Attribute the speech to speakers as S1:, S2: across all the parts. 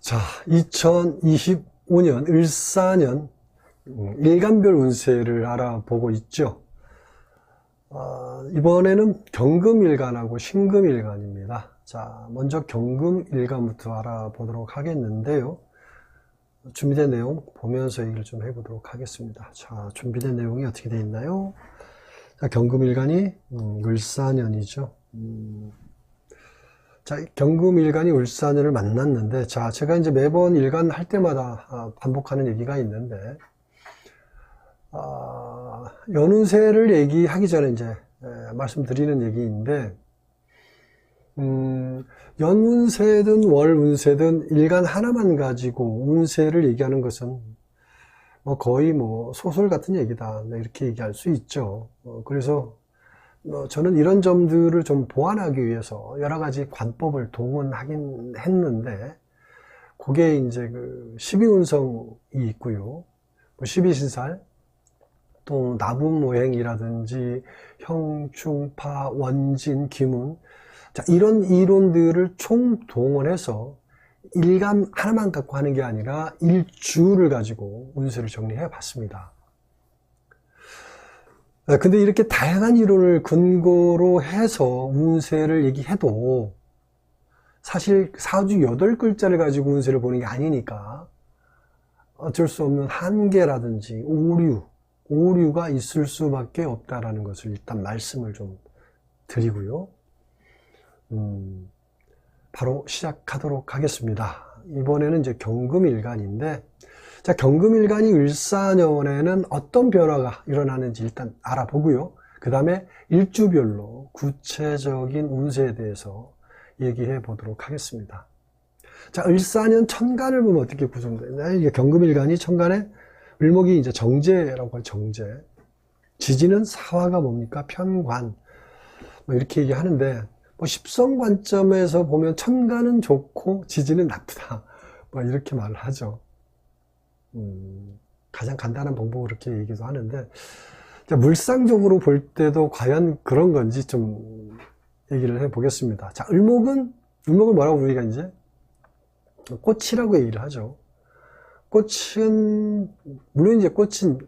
S1: 자, 2025년 을사년 일간별 운세를 알아보고 있죠. 이번에는 경금일간하고 신금일간입니다. 자, 먼저 경금일간부터 알아보도록 하겠는데요. 준비된 내용 보면서 얘기를 좀 해보도록 하겠습니다. 자, 준비된 내용이 어떻게 되어 있나요? 자, 경금일간이 을사년이죠. 자, 경금일간이 을사년을 만났는데, 자, 제가 이제 매번 일간 할 때마다 반복하는 얘기가 있는데, 연운세를 얘기하기 전에 이제 말씀드리는 얘기인데, 연운세든 월운세든 일간 하나만 가지고 운세를 얘기하는 것은 거의 소설 같은 얘기다, 이렇게 얘기할 수 있죠. 그래서 저는 이런 점들을 좀 보완하기 위해서 여러 가지 관법을 동원하긴 했는데, 그게 이제 12운성이 있고요. 12신살, 또 나분모행이라든지 형충파, 원진, 기문, 자, 이런 이론들을 총동원해서 일간 하나만 갖고 하는 게 아니라 일주를 가지고 운세를 정리해 봤습니다. 근데 이렇게 다양한 이론을 근거로 해서 운세를 얘기해도 사실 사주 8글자를 가지고 운세를 보는 게 아니니까 어쩔 수 없는 한계라든지 오류가 있을 수밖에 없다라는 것을 일단 말씀을 좀 드리고요. 바로 시작하도록 하겠습니다. 이번에는 이제 경금일간인데, 자, 경금일간이 을사년에는 어떤 변화가 일어나는지 일단 알아보고요. 그 다음에 일주별로 구체적인 운세에 대해서 얘기해 보도록 하겠습니다. 자, 을사년 천간을 보면 어떻게 구성되나요? 이게 경금일간이 천간에 을목이 이제 정제라고 할 정제, 지지는 사화가 뭡니까? 편관, 이렇게 얘기하는데, 십성 관점에서 보면 천간은 좋고 지지는 나쁘다, 이렇게 말을 하죠. 가장 간단한 방법으로 그렇게 얘기도 하는데, 물상적으로 볼 때도 과연 그런 건지 좀 얘기를 해 보겠습니다. 자, 을목을 뭐라고 우리가 이제 꽃이라고 얘기를 하죠. 꽃은, 물론 이제 꽃은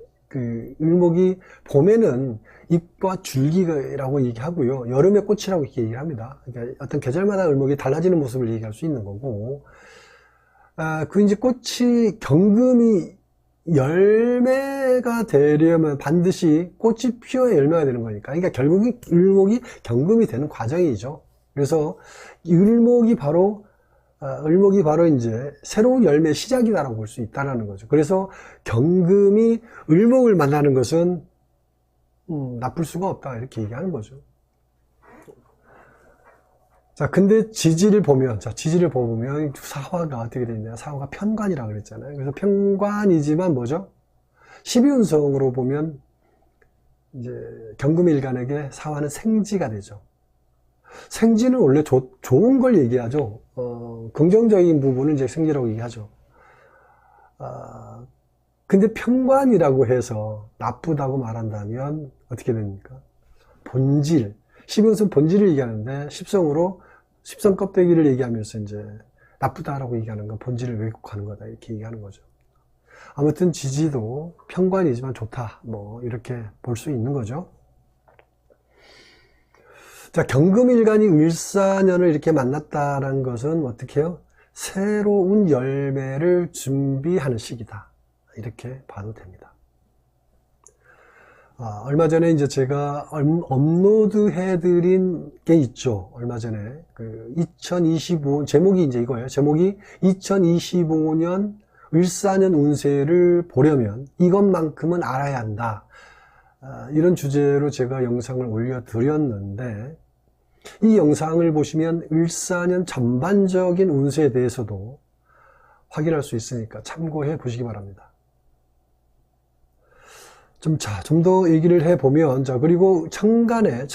S1: 을목이 봄에는 잎과 줄기라고 얘기하고요. 여름에 꽃이라고 이렇게 얘기를 합니다. 그러니까 어떤 계절마다 을목이 달라지는 모습을 얘기할 수 있는 거고, 이제 꽃이 경금이 열매가 되려면 반드시 꽃이 피어야 열매가 되는 거니까. 그러니까 결국은 을목이 경금이 되는 과정이죠. 그래서 을목이 바로 이제 새로운 열매의 시작이다라고 볼 수 있다는 거죠. 그래서 경금이 을목을 만나는 것은 나쁠 수가 없다, 이렇게 얘기하는 거죠. 자, 근데 지지를 보면 사화가 어떻게 되어 있나요? 사화가 편관이라고 그랬잖아요. 그래서 편관이지만 뭐죠? 12운성으로 보면 이제 경금일간에게 사화는 생지가 되죠. 생지는 원래 좋은 걸 얘기하죠. 긍정적인 부분은 이제 생지라고 얘기하죠. 근데 편관이라고 해서 나쁘다고 말한다면 어떻게 됩니까? 본질, 12운성 본질을 얘기하는데 십성 껍데기를 얘기하면서 이제 나쁘다라고 얘기하는 건 본질을 왜곡하는 거다, 이렇게 얘기하는 거죠. 아무튼 지지도 편관이지만 좋다, 이렇게 볼 수 있는 거죠. 자, 경금일간이 을사년을 이렇게 만났다는 것은 어떻게 해요? 새로운 열매를 준비하는 시기다, 이렇게 봐도 됩니다. 얼마 전에 이제 제가 업로드 해드린 게 있죠. 얼마 전에 2025 제목이 이제 이거예요. 제목이 2025년 을사년 운세를 보려면 이것만큼은 알아야 한다, 이런 주제로 제가 영상을 올려드렸는데, 이 영상을 보시면 을사년 전반적인 운세에 대해서도 확인할 수 있으니까 참고해 보시기 바랍니다. 좀 더 얘기를 해보면, 그리고 천간에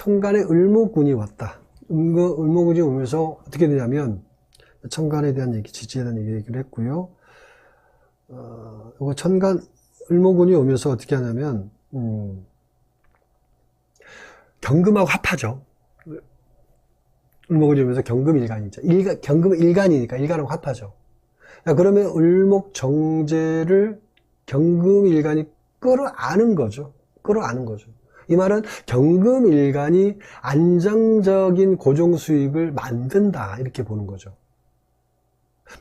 S1: 을목운이 왔다. 을목운이 오면서 어떻게 되냐면, 천간에 대한 얘기, 지지에 대한 얘기를 했고요. 이거 천간, 을목운이 오면서 어떻게 하냐면, 경금하고 합하죠. 을목운이 오면서 경금일간이죠. 경금일간이니까 일간하고 합하죠. 자, 그러면 을목정제를 경금일간이 끌어안은 거죠. 끌어안은 거죠. 이 말은 경금일간이 안정적인 고정수익을 만든다 이렇게 보는 거죠.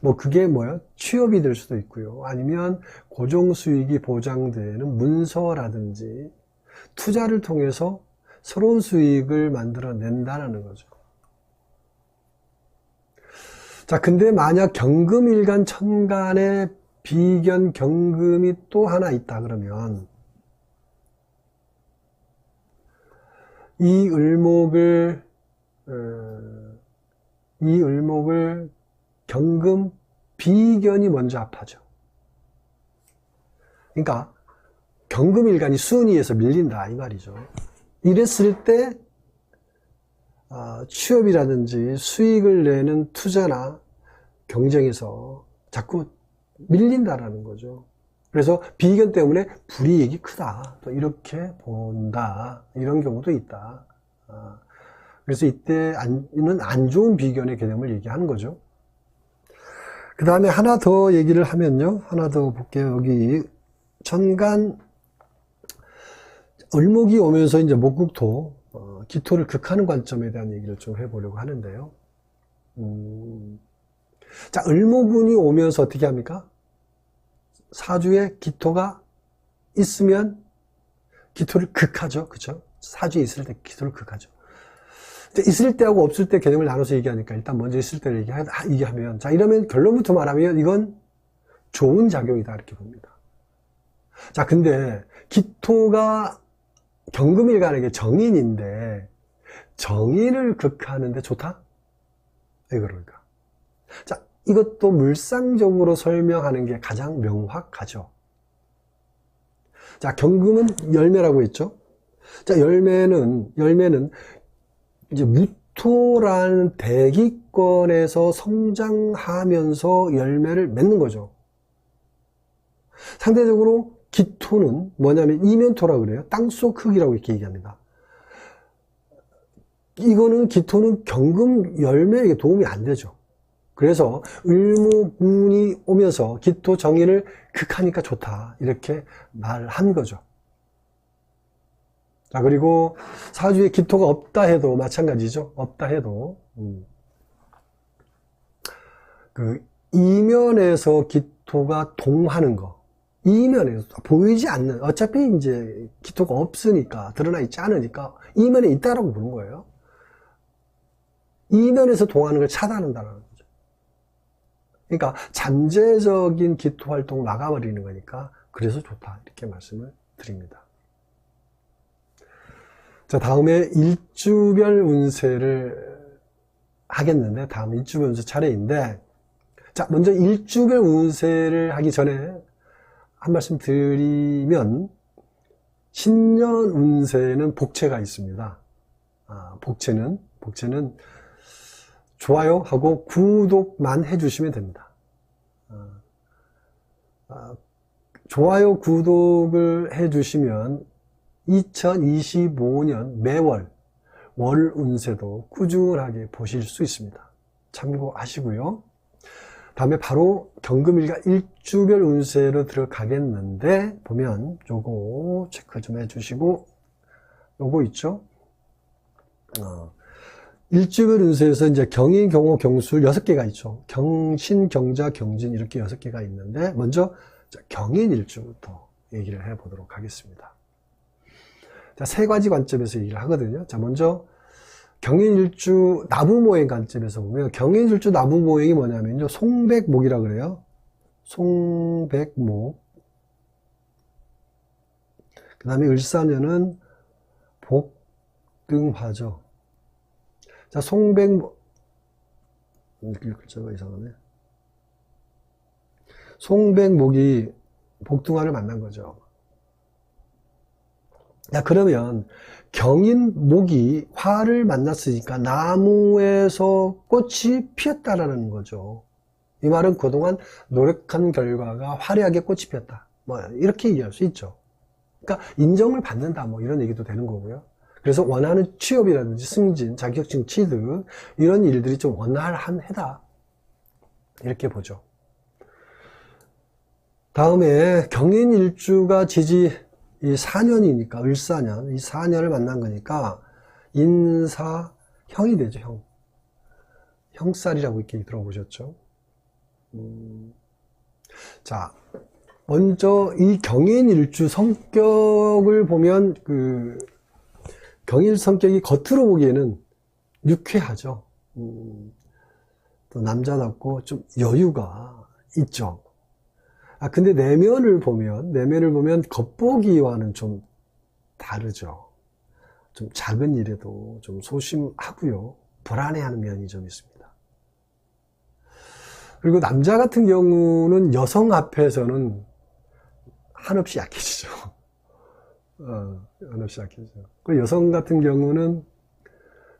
S1: 뭐 그게 뭐요? 취업이 될 수도 있고요. 아니면 고정수익이 보장되는 문서라든지 투자를 통해서 새로운 수익을 만들어낸다는 거죠. 자, 근데 만약 경금일간 천간에 비견 경금이 또 하나 있다 그러면 이 을목을 경금 비견이 먼저 합하죠. 그러니까 경금일간이 순위에서 밀린다 이 말이죠. 이랬을 때 취업이라든지 수익을 내는 투자나 경쟁에서 자꾸 밀린다라는 거죠. 그래서 비견 때문에 불이익이 크다 또 이렇게 본다 이런 경우도 있다. 그래서 이때는 안 좋은 비견의 개념을 얘기하는 거죠. 그 다음에 하나 더 얘기를 하면요, 하나 더 볼게요. 여기 천간 을목이 오면서 이제 목국토 기토를 극하는 관점에 대한 얘기를 좀 해보려고 하는데요. 자, 을목운이 오면서 어떻게 합니까? 사주에 기토가 있으면 기토를 극하죠. 그쵸? 사주에 있을 때 기토를 극하죠. 있을 때하고 없을 때 개념을 나눠서 얘기하니까 일단 먼저 있을 때를 얘기하면, 자, 이러면 결론부터 말하면 이건 좋은 작용이다 이렇게 봅니다. 자, 근데 기토가 경금일간에게 정인인데 정인을 극하는데 좋다? 왜 그럴까? 자, 이것도 물상적으로 설명하는 게 가장 명확하죠. 자, 경금은 열매라고 했죠. 자, 열매는 이제 무토라는 대기권에서 성장하면서 열매를 맺는 거죠. 상대적으로 기토는 뭐냐면 이면토라 그래요. 땅속 흙이라고 이렇게 얘기합니다. 이거는 기토는 경금 열매에게 도움이 안 되죠. 그래서 을목운이 오면서 기토 정인을 극하니까 좋다 이렇게 말한 거죠. 자, 그리고 사주에 기토가 없다 해도 마찬가지죠. 없다 해도 그 이면에서 기토가 동하는 거, 이면에서 보이지 않는, 어차피 이제 기토가 없으니까 드러나 있지 않으니까 이면에 있다라고 보는 거예요. 이면에서 동하는 걸 차단한다는 거죠. 그러니까 잠재적인 기토 활동을 막아버리는 거니까 그래서 좋다 이렇게 말씀을 드립니다. 자, 다음에 일주별 운세를 하겠는데, 다음 일주별 운세 차례인데, 자, 먼저 일주별 운세를 하기 전에 한 말씀 드리면, 신년 운세는 복채가 있습니다. 복채는 좋아요하고 구독만 해주시면 됩니다. 좋아요, 구독을 해주시면 2025년 매월 월 운세도 꾸준하게 보실 수 있습니다. 참고하시고요. 다음에 바로 경금일간 일주별 운세로 들어가겠는데, 보면 요거 체크 좀 해주시고, 요거 있죠? 일주별 운세에서 이제 경인, 경호, 경술 6개가 있죠. 경신, 경자, 경진 이렇게 6개가 있는데, 먼저 경인 일주부터 얘기를 해보도록 하겠습니다. 자, 3가지 관점에서 얘기를 하거든요. 자, 먼저 경인일주 나부모행 관점에서 보면, 경인일주 나부모행이 뭐냐면요, 송백목이라 그래요. 송백목. 그 다음에 을사년은 복등화죠. 자, 송백목, 글자가 이상하네. 송백목이 복등화를 만난 거죠. 자, 그러면 경인목이 화를 만났으니까 나무에서 꽃이 피었다라는 거죠. 이 말은 그동안 노력한 결과가 화려하게 꽃이 피었다, 뭐 이렇게 얘기할 수 있죠. 그러니까 인정을 받는다, 뭐 이런 얘기도 되는 거고요. 그래서 원하는 취업이라든지 승진, 자격증 취득 이런 일들이 좀 원활한 해다 이렇게 보죠. 다음에 경인일주가 지지 이 4년이니까 을사년, 이 4년을 만난 거니까 인사형이 되죠. 형. 형살이라고 이렇게 들어보셨죠? 자, 먼저 이 경인일주 성격을 보면 경인 성격이 겉으로 보기에는 유쾌하죠. 또 남자답고 좀 여유가 있죠. 근데 내면을 보면 겉보기와는 좀 다르죠. 좀 작은 일에도 좀 소심하고요. 불안해하는 면이 좀 있습니다. 그리고 남자 같은 경우는 여성 앞에서는 한없이 약해지죠. 한없이 약해지죠. 그 여성 같은 경우는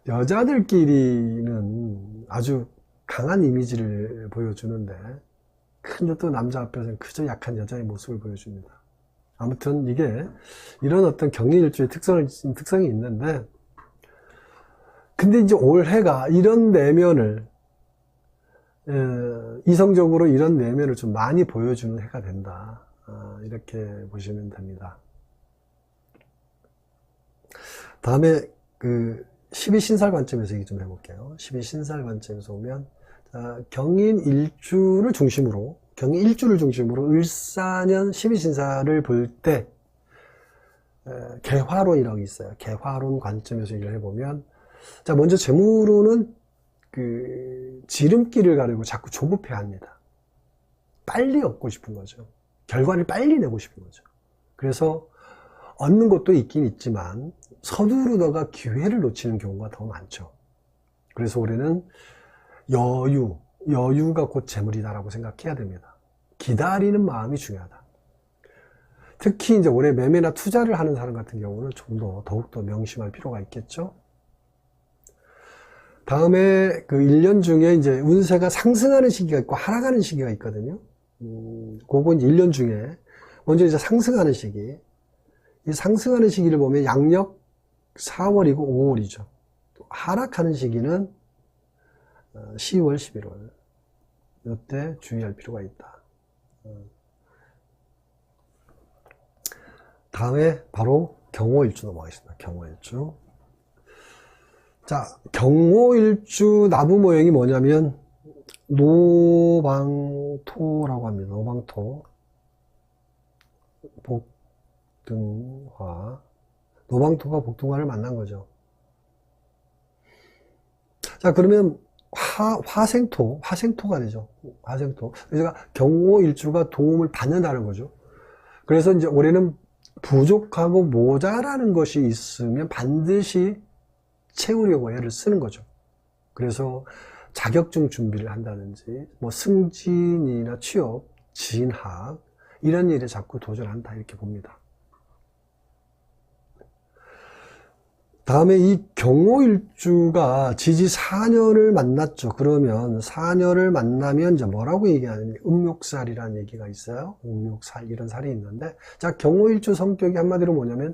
S1: 여자들끼리는 아주 강한 이미지를 보여주는데 근데 또 남자 앞에서는 그저 약한 여자의 모습을 보여줍니다. 아무튼 이런 어떤 경인일주의 특성이 있는데 근데 이제 올해가 이런 내면을 이성적으로 이런 내면을 좀 많이 보여주는 해가 된다. 이렇게 보시면 됩니다. 다음에 12신살 관점에서 얘기 좀 해볼게요. 12신살 관점에서 보면 경인일주를 중심으로 을사년 12신사를 볼 때 개화론이라고 있어요. 개화론 관점에서 얘기를 해보면 자 먼저 재물운은 지름길을 가려고 자꾸 조급해 합니다. 빨리 얻고 싶은 거죠. 결과를 빨리 내고 싶은 거죠. 그래서 얻는 것도 있긴 있지만 서두르다가 기회를 놓치는 경우가 더 많죠. 그래서 올해는 여유가 곧 재물이다라고 생각해야 됩니다. 기다리는 마음이 중요하다. 특히 이제 올해 매매나 투자를 하는 사람 같은 경우는 좀 더욱더 명심할 필요가 있겠죠. 다음에 1년 중에 이제 운세가 상승하는 시기가 있고 하락하는 시기가 있거든요. 그거 이제 1년 중에 먼저 이제 상승하는 시기. 이 상승하는 시기를 보면 양력 4월이고 5월이죠. 하락하는 시기는 10월, 11월. 이때 주의할 필요가 있다. 다음에 바로 경호일주 넘어가겠습니다. 경호일주. 자, 경호일주 나부 모형이 뭐냐면 노방토라고 합니다. 노방토. 복등화. 노방토가 복등화를 만난 거죠. 자, 그러면 화생토가 되죠. 화생토. 그래서 경호일주가 도움을 받는다는 거죠. 그래서 이제 올해는 부족하고 모자라는 것이 있으면 반드시 채우려고 애를 쓰는 거죠. 그래서 자격증 준비를 한다든지, 승진이나 취업, 진학, 이런 일에 자꾸 도전한다, 이렇게 봅니다. 다음에 이 경호일주가 지지 4년을 만났죠. 그러면 4년을 만나면 이제 뭐라고 얘기하느냐. 음욕살이라는 얘기가 있어요. 음욕살, 이런 살이 있는데. 자, 경호일주 성격이 한마디로 뭐냐면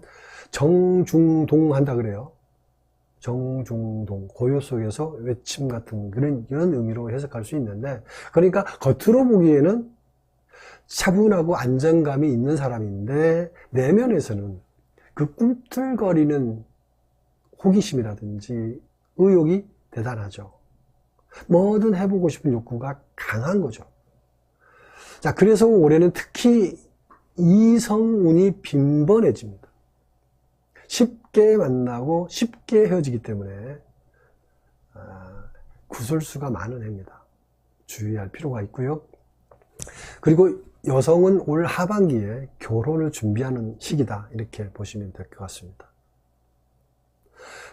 S1: 정중동 한다 그래요. 정중동. 고요 속에서 외침 같은 이런 의미로 해석할 수 있는데. 그러니까 겉으로 보기에는 차분하고 안정감이 있는 사람인데, 내면에서는 그 꿈틀거리는 호기심이라든지 의욕이 대단하죠. 뭐든 해보고 싶은 욕구가 강한 거죠. 자, 그래서 올해는 특히 이성운이 빈번해집니다. 쉽게 만나고 쉽게 헤어지기 때문에 구설수가 많은 해입니다. 주의할 필요가 있고요. 그리고 여성은 올 하반기에 결혼을 준비하는 시기다, 이렇게 보시면 될 것 같습니다.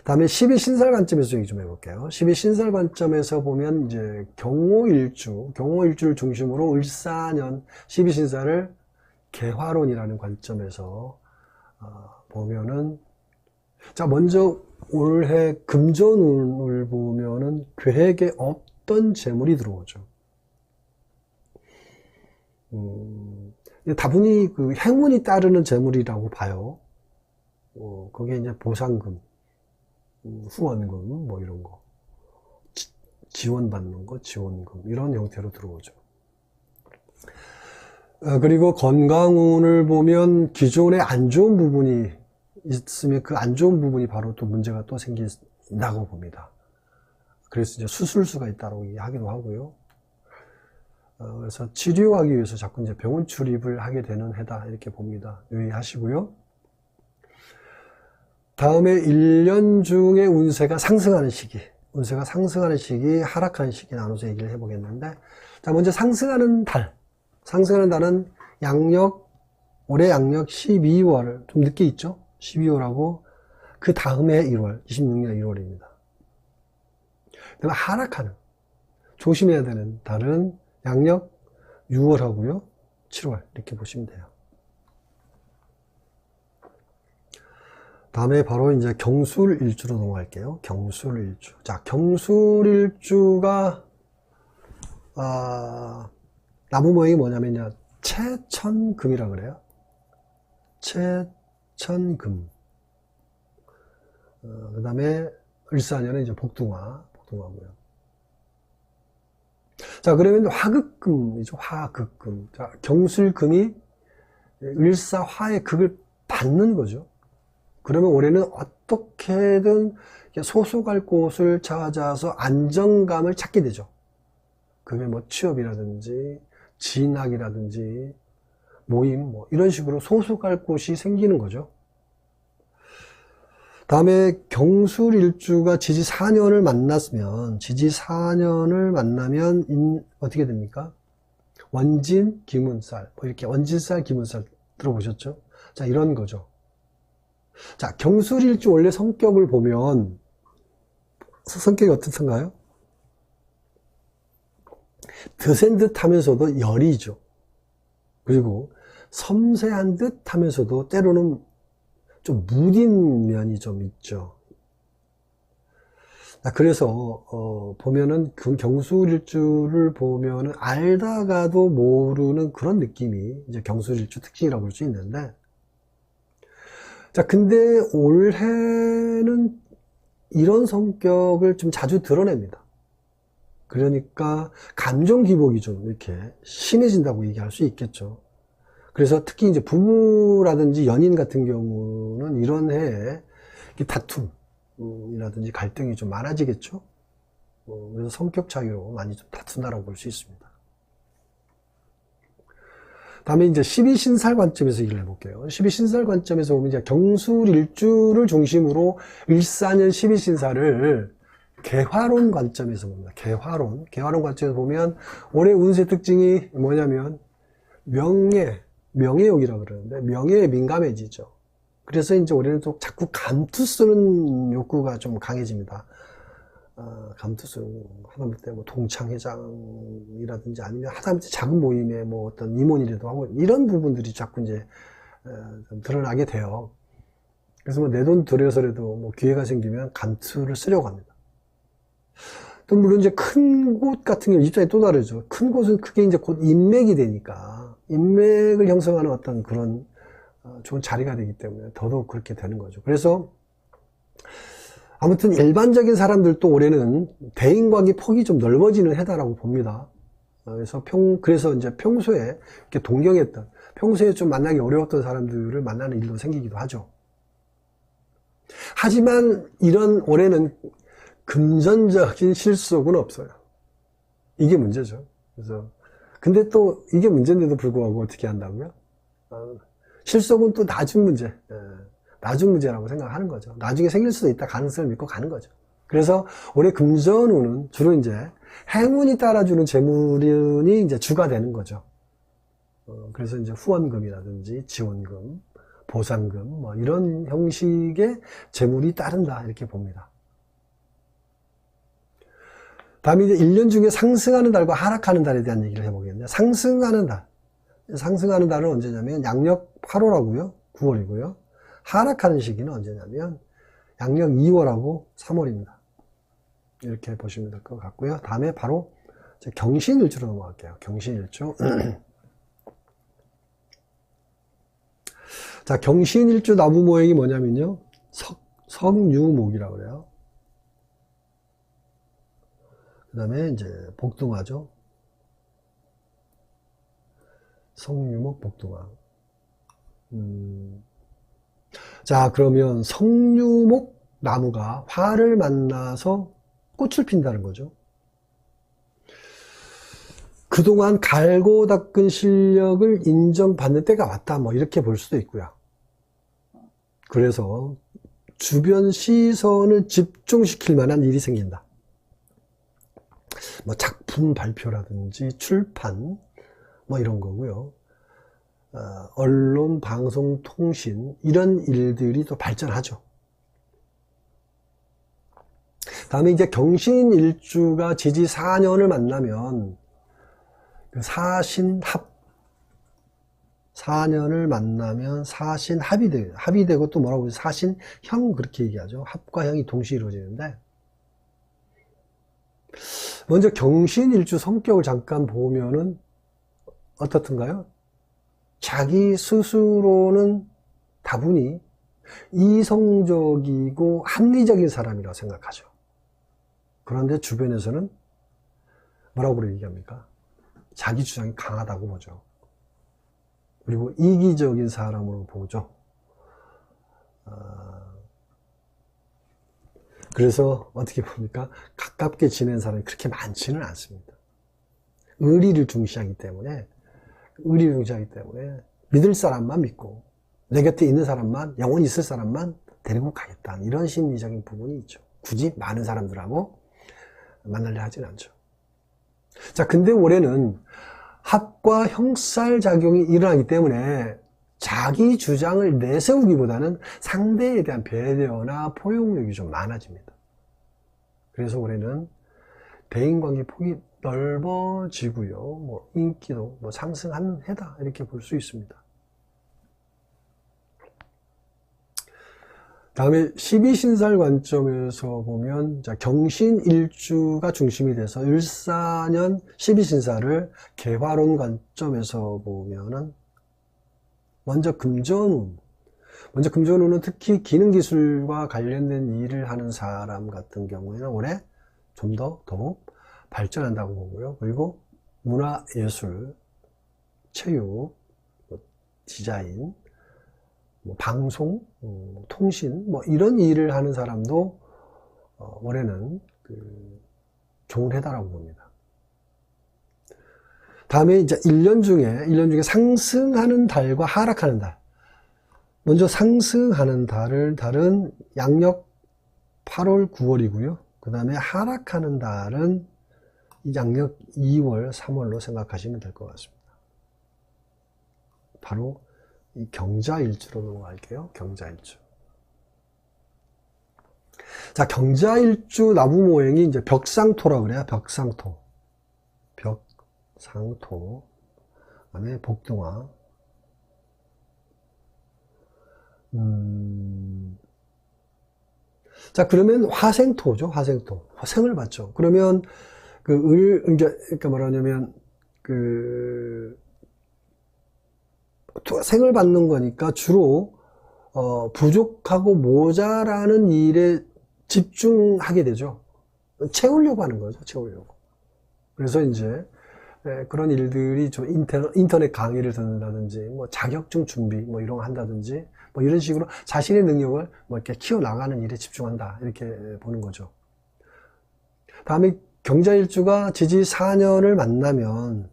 S1: 다음에 12신살 관점에서 얘기 좀 해볼게요. 12신살 관점에서 보면 이제 경호일주를 중심으로 을사년 12신살을 개화론이라는 관점에서 보면은, 자, 먼저 올해 금전운을 보면은 계획에 없던 재물이 들어오죠. 다분히 행운이 따르는 재물이라고 봐요. 그게 이제 보상금, 후원금, 이런 거. 지원받는 거, 지원금. 이런 형태로 들어오죠. 그리고 건강운을 보면 기존에 안 좋은 부분이 있으면 그 안 좋은 부분이 바로 또 문제가 또 생긴다고 봅니다. 그래서 이제 수술수가 있다고 하기도 하고요. 그래서 치료하기 위해서 자꾸 이제 병원 출입을 하게 되는 해다 이렇게 봅니다. 유의하시고요. 다음에 1년 중에 운세가 상승하는 시기, 하락하는 시기 나눠서 얘기를 해보겠는데, 자, 먼저 상승하는 달은 올해 양력 12월, 좀 늦게 있죠? 12월하고 그 다음에 1월, 26년 1월입니다. 그다음에 하락하는, 조심해야 되는 달은 양력 6월하고요, 7월 이렇게 보시면 돼요. 다음에 바로 이제 경술일주로 넘어갈게요. 경술일주. 자, 경술일주가 나무 모양이 뭐냐면요, 채천금이라 그래요. 채천금. 그 다음에 을사년은 이제 복둥화고요. 자, 그러면 화극금이죠. 화극금. 자, 경술금이 을사화의 극을 받는 거죠. 그러면 올해는 어떻게든 소속할 곳을 찾아서 안정감을 찾게 되죠. 그게 뭐 취업이라든지 진학이라든지 모임 뭐 이런 식으로 소속할 곳이 생기는 거죠. 다음에 경술일주가 지지4년을 만나면 어떻게 됩니까? 원진, 기문살, 뭐 이렇게 원진살, 기문살 들어보셨죠? 자, 이런 거죠. 자, 경술일주 원래 성격을 보면 성격이 어떻던가요? 드센 듯 하면서도 여리죠. 그리고 섬세한 듯 하면서도 때로는 좀 무딘 면이 좀 있죠. 그래서 보면은 그 경술일주를 보면은 알다가도 모르는 그런 느낌이 이제 경술일주 특징이라고 볼 수 있는데, 자, 근데 올해는 이런 성격을 좀 자주 드러냅니다. 그러니까 감정 기복이 좀 이렇게 심해진다고 얘기할 수 있겠죠. 그래서 특히 이제 부부라든지 연인 같은 경우는 이런 해에 다툼이라든지 갈등이 좀 많아지겠죠. 그래서 성격 차이로 많이 좀 다툰다라고 볼 수 있습니다. 다음에 이제 12신살 관점에서 얘기를 해볼게요. 12신살 관점에서 보면 이제 경술일주를 중심으로 일사년 12신살을 개화론 관점에서 봅니다. 개화론 관점에서 보면 올해 운세 특징이 뭐냐면 명예욕이라고 그러는데 명예에 민감해지죠. 그래서 이제 올해는 또 자꾸 감투 쓰는 욕구가 좀 강해집니다. 감투 쓰는 하다못해 뭐 동창회장이라든지 아니면 하다못해 작은 모임에 뭐 어떤 임원이라도 하고 이런 부분들이 자꾸 이제 좀 드러나게 돼요. 그래서 뭐 내 돈 들여서라도 뭐 기회가 생기면 감투를 쓰려고 합니다. 또 물론 이제 큰 곳 같은 경우 입장이 또 다르죠. 큰 곳은 그게 이제 곧 인맥이 되니까 인맥을 형성하는 어떤 그런 좋은 자리가 되기 때문에 더더욱 그렇게 되는 거죠. 그래서 아무튼 일반적인 사람들도 올해는 대인관계 폭이 좀 넓어지는 해다라고 봅니다. 그래서 이제 평소에 이렇게 동경했던, 평소에 좀 만나기 어려웠던 사람들을 만나는 일도 생기기도 하죠. 하지만 이런 올해는 금전적인 실속은 없어요. 이게 문제죠. 그래서 근데 또 이게 문제인데도 불구하고 어떻게 한다고요? 실속은 또 나중 문제라고 생각하는 거죠. 나중에 생길 수도 있다 가능성을 믿고 가는 거죠. 그래서 올해 금전운은 주로 이제 행운이 따라주는 재물이 이제 주가 되는 거죠. 그래서 이제 후원금이라든지 지원금, 보상금 뭐 이런 형식의 재물이 따른다 이렇게 봅니다. 다음에 이제 1년 중에 상승하는 달과 하락하는 달에 대한 얘기를 해보겠는데, 상승하는 달은 언제냐면 양력 8월하고요 9월이고요 하락하는 시기는 언제냐면 양력 2월하고 3월입니다. 이렇게 보시면 될 것 같고요. 다음에 바로 경신일주로 넘어갈게요. 경신일주. 자, 경신일주 나무 모양이 뭐냐면요, 석유목이라고 그래요. 그 다음에 이제 복둥화죠. 성유목, 복동화. 자, 그러면 성유목 나무가 화를 만나서 꽃을 핀다는 거죠. 그동안 갈고 닦은 실력을 인정받는 때가 왔다. 뭐 이렇게 볼 수도 있고요. 그래서 주변 시선을 집중시킬 만한 일이 생긴다. 뭐 작품 발표라든지 출판 뭐 이런 거고요. 언론, 방송, 통신 이런 일들이 또 발전하죠. 다음에 이제 경신일주가 지지 4년을 만나면 그 사신합 4년을 만나면 사신합이 되고 또 뭐라고 해요? 사신형 그렇게 얘기하죠. 합과 형이 동시에 이루어지는데 먼저 경신일주 성격을 잠깐 보면은 어떻든가요? 자기 스스로는 다분히 이성적이고 합리적인 사람이라고 생각하죠. 그런데 주변에서는 뭐라고 얘기합니까? 자기 주장이 강하다고 보죠. 그리고 이기적인 사람으로 보죠. 그래서 어떻게 봅니까? 가깝게 지낸 사람이 그렇게 많지는 않습니다. 의리를 중시하기 때문에 믿을 사람만 믿고 내 곁에 있는 사람만, 영원히 있을 사람만 데리고 가겠다. 이런 심리적인 부분이 있죠. 굳이 많은 사람들하고 만나려 하진 않죠. 자, 근데 올해는 합과 형살 작용이 일어나기 때문에 자기 주장을 내세우기보다는 상대에 대한 배려나 포용력이 좀 많아집니다. 그래서 올해는 대인관계 폭이 넓어지고요. 뭐 인기도 뭐 상승하는 해다 이렇게 볼 수 있습니다. 다음에 12신살 관점에서 보면 자, 경신일주가 중심이 돼서 을사년 12신살을 개화론 관점에서 보면은 먼저 금전운 금전운은 특히 기능기술과 관련된 일을 하는 사람 같은 경우에는 올해 좀 더욱 발전한다고 보고요. 그리고 문화예술, 체육, 디자인, 방송, 통신, 이런 일을 하는 사람도 올해는 좋은 해다라고 봅니다. 다음에 이제 1년 중에 상승하는 달과 하락하는 달. 먼저 상승하는 달은 양력 8월, 9월이고요. 그 다음에 하락하는 달은 양력 2월, 3월로 생각하시면 될 것 같습니다. 바로 이 경자일주로 넘어갈게요. 경자일주. 자, 경자일주 나무 모양이 이제 벽상토라고 그래요. 벽상토. 그다음에 복등화. 자, 그러면 화생토죠. 화생토. 생을 받죠. 그러면 그러니까 뭐라냐면 생을 받는 거니까 주로 부족하고 모자라는 일에 집중하게 되죠. 채우려고 하는 거죠. 채우려고. 그래서 이제 그런 일들이 좀 인터넷 강의를 듣는다든지 뭐 자격증 준비 뭐 이런 거 한다든지 뭐 이런 식으로 자신의 능력을 뭐 이렇게 키워나가는 일에 집중한다 이렇게 보는 거죠. 다음에 경자일주가 지지 4년을 만나면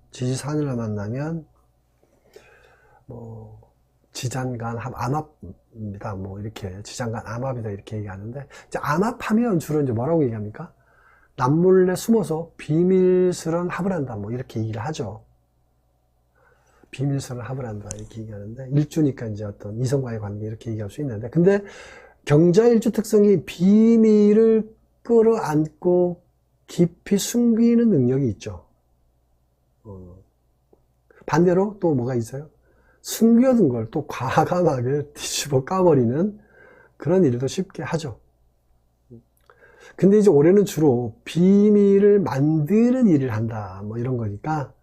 S1: 뭐 지장간 암합입니다. 뭐 이렇게 지장간 암합이다 이렇게 얘기하는데 이제 암합하면 주로 이제 뭐라고 얘기합니까? 남몰래 숨어서 비밀스런 합을 한다 뭐 이렇게 얘기를 하죠. 비밀스런 합을 한다 이렇게 얘기하는데 일주니까 이제 어떤 이성과의 관계 이렇게 얘기할 수 있는데 근데 경자일주 특성이 비밀을 끌어안고 깊이 숨기는 능력이 있죠. 반대로 또 뭐가 있어요? 숨겨둔 걸 또 과감하게 뒤집어 까버리는 그런 일도 쉽게 하죠. 근데 이제 올해는 주로 비밀을 만드는 일을 한다 뭐 이런 거니까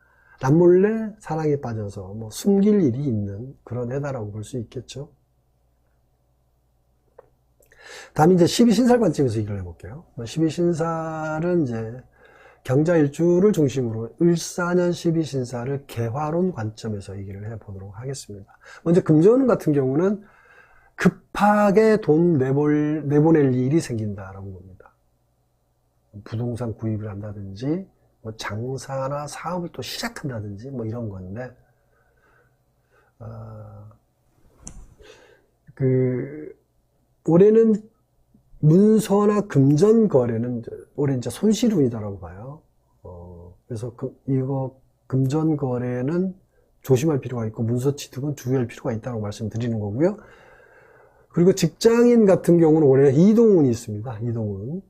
S1: 남몰래 사랑에 빠져서 뭐 숨길 일이 있는 그런 해다라고 볼 수 있겠죠. 다음에 이제 12신살 관점에서 얘기를 해볼게요. 12신살은 이제 경자일주를 중심으로 을사년 12신사를 개화론 관점에서 얘기를 해보도록 하겠습니다. 먼저 금전 같은 경우는 급하게 돈 내보낼 일이 생긴다라고 봅니다. 부동산 구입을 한다든지 뭐 장사나 사업을 또 시작한다든지 뭐 이런 건데, 올해는 문서나 금전 거래는 올해 이제 손실운이다라고 봐요. 그래서 이거 금전 거래는 조심할 필요가 있고 문서 취득은 주의할 필요가 있다고 말씀드리는 거고요. 그리고 직장인 같은 경우는 올해 이동운이 있습니다. 이동운.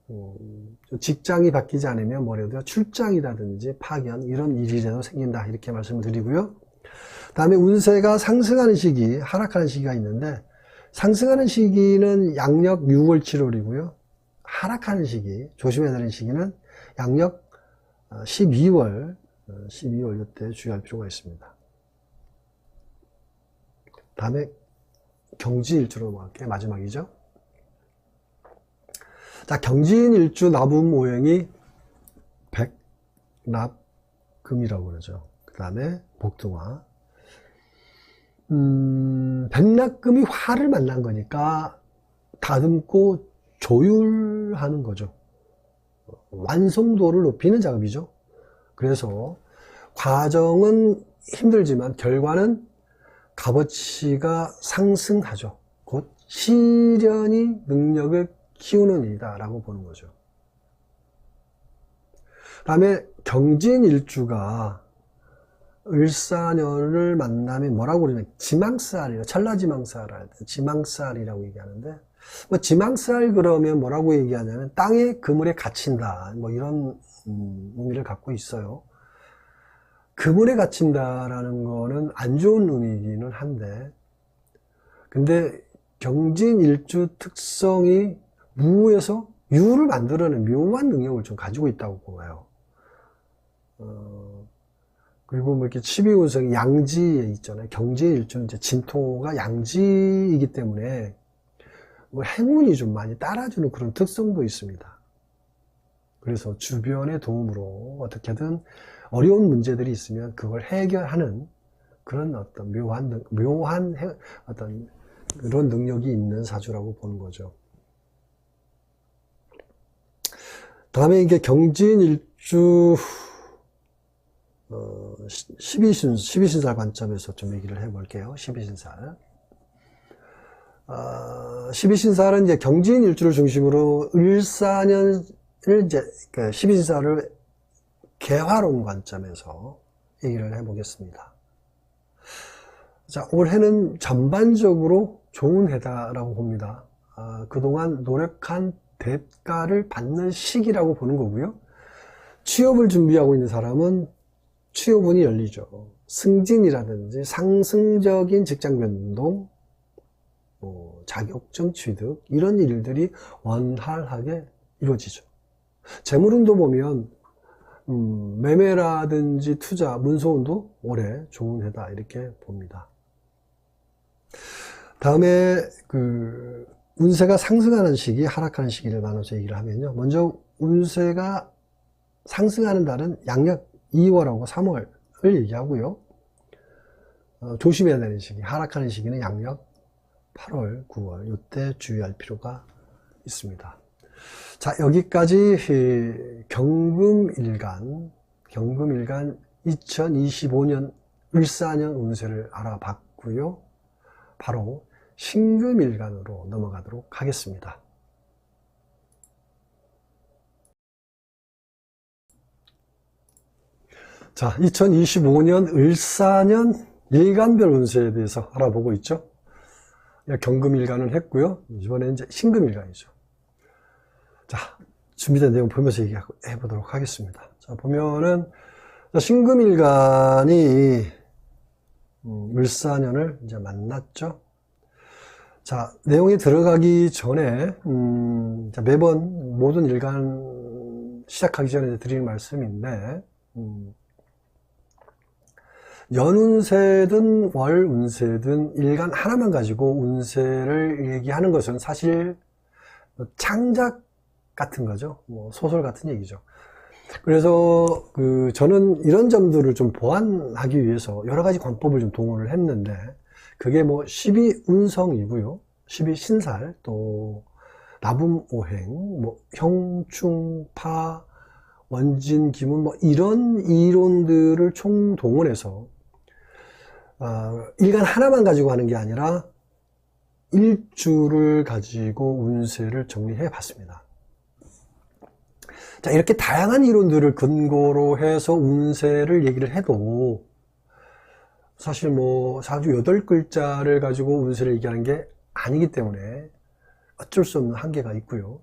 S1: 직장이 바뀌지 않으면 뭐래도 출장이라든지 파견 이런 일이라도 생긴다 이렇게 말씀을 드리고요. 다음에 운세가 상승하는 시기, 하락하는 시기가 있는데, 상승하는 시기는 양력 6월, 7월이고요. 하락하는 시기, 조심해야 되는 시기는 양력 12월 이때 주의할 필요가 있습니다. 다음에 경지일주로 넘어갈게요. 마지막이죠. 자, 경진일주 나분 모형이 백납금이라고 그러죠. 그 다음에 복등화. 백납금이 화를 만난 거니까 다듬고 조율하는 거죠. 완성도를 높이는 작업이죠. 그래서 과정은 힘들지만 결과는 값어치가 상승하죠. 곧 실현이 능력을 키우는 일이다 라고 보는 거죠. 그 다음에 경진일주가 을사년을 만나면 뭐라고 그러냐면 지망살이에요. 천라지망살, 지망살이라고 얘기하는데, 뭐 지망살 그러면 뭐라고 얘기하냐면 땅에 그물에 갇힌다 뭐 이런 의미를 갖고 있어요. 그물에 갇힌다라는 거는 안 좋은 의미이기는 한데, 근데 경진일주 특성이 무에서 유를 만들어내는 묘한 능력을 좀 가지고 있다고 보아요. 그리고 뭐 이렇게 12운성이 양지에 있잖아요. 경진일주는 이제 진토가 양지이기 때문에 뭐 행운이 좀 많이 따라주는 그런 특성도 있습니다. 그래서 주변의 도움으로 어떻게든 어려운 문제들이 있으면 그걸 해결하는 그런 어떤 묘한 어떤 그런 능력이 있는 사주라고 보는 거죠. 다음에 이게 경진일주 12신살 관점에서 좀 얘기를 해볼게요. 12신살. 12신살은 이제 경진일주를 중심으로 을사년을 이제 12신살을 개화론 관점에서 얘기를 해보겠습니다. 자, 올해는 전반적으로 좋은 해다라고 봅니다. 그동안 노력한 대가를 받는 시기라고 보는 거고요. 취업을 준비하고 있는 사람은 취업운이 열리죠. 승진이라든지 상승적인 직장 변동, 자격증 취득 이런 일들이 원활하게 이루어지죠. 재물운도 보면 매매라든지 투자, 문서운도 올해 좋은 해다 이렇게 봅니다. 다음에 운세가 상승하는 시기, 하락하는 시기를 나눠서 얘기를 하면요. 먼저 운세가 상승하는 달은 양력 2월하고 3월을 얘기하고요. 조심해야 되는 시기, 하락하는 시기는 양력 8월, 9월 이때 주의할 필요가 있습니다. 자, 여기까지 경금일간 2025년 을사년 운세를 알아봤고요. 바로 신금일간으로 넘어가도록 하겠습니다. 자, 2025년 을사년 일간별 운세에 대해서 알아보고 있죠. 경금일간을 했고요. 이번에 이제 신금일간이죠. 자, 준비된 내용 보면서 얘기해 보도록 하겠습니다. 자, 보면은 신금일간이 을사년을 이제 만났죠. 자, 내용에 들어가기 전에 매번 모든 일간 시작하기 전에 드리는 말씀인데, 연운세든 월운세든 일간 하나만 가지고 운세를 얘기하는 것은 사실 창작 같은 거죠. 뭐 소설 같은 얘기죠. 그래서 저는 이런 점들을 좀 보완하기 위해서 여러 가지 관법을 좀 동원을 했는데, 그게 뭐 12운성이고요. 12신살, 또 나붐오행, 뭐 형충파, 원진기문, 뭐 이런 이론들을 총동원해서 일간 하나만 가지고 하는 게 아니라 일주를 가지고 운세를 정리해 봤습니다. 자, 이렇게 다양한 이론들을 근거로 해서 운세를 얘기를 해도 사실 뭐 사주 8글자를 가지고 운세를 얘기하는 게 아니기 때문에 어쩔 수 없는 한계가 있고요.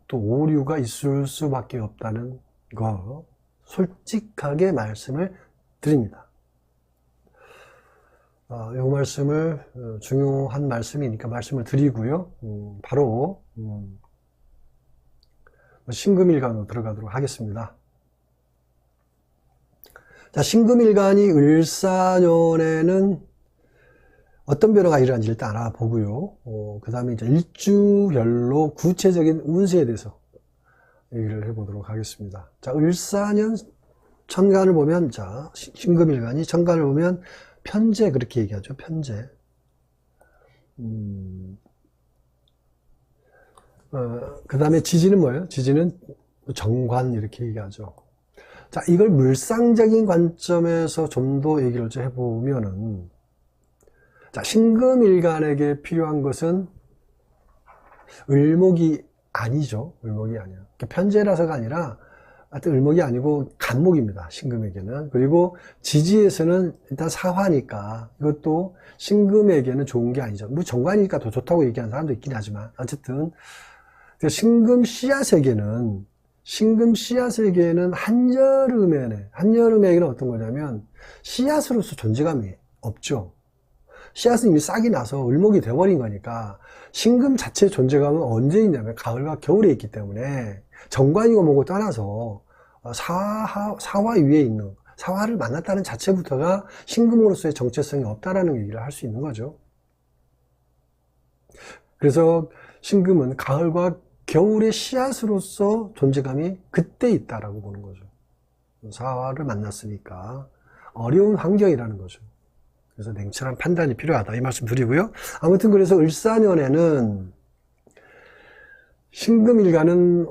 S1: 또 오류가 있을 수밖에 없다는 거 솔직하게 말씀을 드립니다. 이 말씀을 중요한 말씀이니까 말씀을 드리고요. 바로 신금일간으로 들어가도록 하겠습니다. 자, 신금일간이 을사년에는 어떤 변화가 일어나는지 일단 알아보고요. 그 다음에 이제 일주별로 구체적인 운세에 대해서 얘기를 해보도록 하겠습니다. 자, 을사년 천간을 보면, 자, 신금일간이 천간을 보면 편재, 그렇게 얘기하죠. 편재. 그 다음에 지지는 뭐예요? 지지는 정관, 이렇게 얘기하죠. 자, 이걸 물상적인 관점에서 좀 더 얘기를 좀 해보면은, 자, 신금일간에게 필요한 것은 을목이 아니죠. 을목이 아니야. 편재라서가 아니라, 하여튼 을목이 아니고 간목입니다. 신금에게는. 그리고 지지에서는 일단 사화니까 이것도 신금에게는 좋은 게 아니죠. 뭐 정관이니까 더 좋다고 얘기하는 사람도 있긴 하지만, 어쨌든 신금 씨앗에게는 한여름에게는 어떤 거냐면 씨앗으로서 존재감이 없죠. 씨앗은 이미 싹이 나서 을목이 돼버린 거니까 신금 자체의 존재감은 언제 있냐면 가을과 겨울에 있기 때문에 정관이고 뭐고 떠나서 사화 위에 있는, 사화를 만났다는 자체부터가 신금으로서의 정체성이 없다라는 얘기를 할 수 있는 거죠. 그래서 신금은 가을과 겨울의 씨앗으로서 존재감이 그때 있다라고 보는 거죠. 사화를 만났으니까 어려운 환경이라는 거죠. 그래서 냉철한 판단이 필요하다, 이 말씀 드리고요. 아무튼 그래서 을사년에는 신금일간은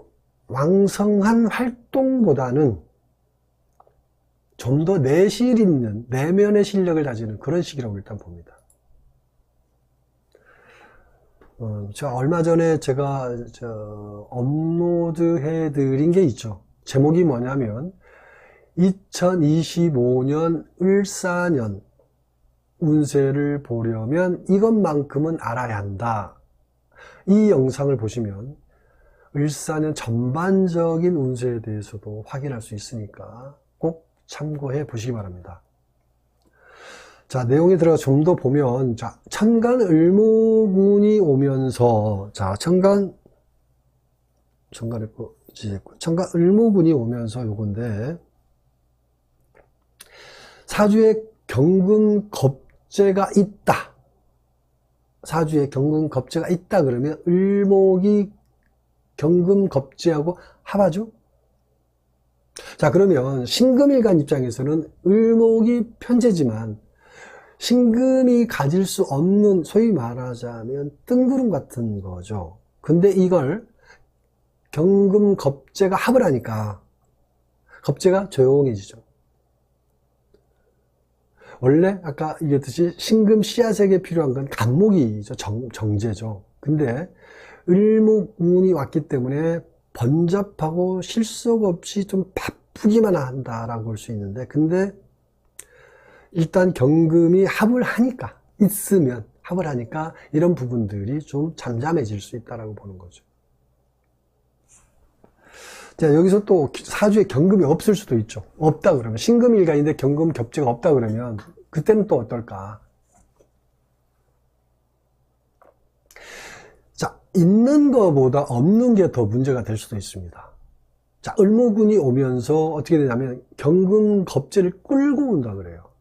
S1: 왕성한 활동보다는 좀 더 내실 있는, 내면의 실력을 다지는 그런 시기라고 일단 봅니다. 얼마 전에 제가 업로드 해드린 게 있죠. 제목이 뭐냐면 2025년 을사년 운세를 보려면 이것만큼은 알아야 한다. 이 영상을 보시면 을사년 전반적인 운세에 대해서도 확인할 수 있으니까 꼭 참고해 보시기 바랍니다. 자, 내용에 들어가 좀 더 보면, 자, 천간 을모군이 오면서, 자, 천간 을모군이 오면서 요건데, 사주에 경금겁재가 있다. 사주에 경금겁재가 있다 그러면 을목이 경금겁재하고 합하죠? 자, 그러면 신금일간 입장에서는 을목이 편재지만 신금이 가질 수 없는, 소위 말하자면 뜬구름 같은 거죠. 근데 이걸 경금겁재가 합을 하니까 겁재가 조용해지죠. 원래 아까 얘기했듯이 신금 씨앗에게 필요한 건 간목이죠. 정제죠. 근데 을목운이 왔기 때문에 번잡하고 실속 없이 좀 바쁘기만 한다라고 볼 수 있는데, 근데 일단 경금이 합을 하니까, 이런 부분들이 좀 잠잠해질 수 있다라고 보는 거죠. 자, 여기서 또 사주에 경금이 없을 수도 있죠. 없다 그러면, 신금일간인데 경금 겹재가 없다 그러면 그때는 또 어떨까? 자, 있는 것보다 없는 게 더 문제가 될 수도 있습니다. 자, 을목운이 오면서 어떻게 되냐면 경금 겁재를 끌고 온다 그래요.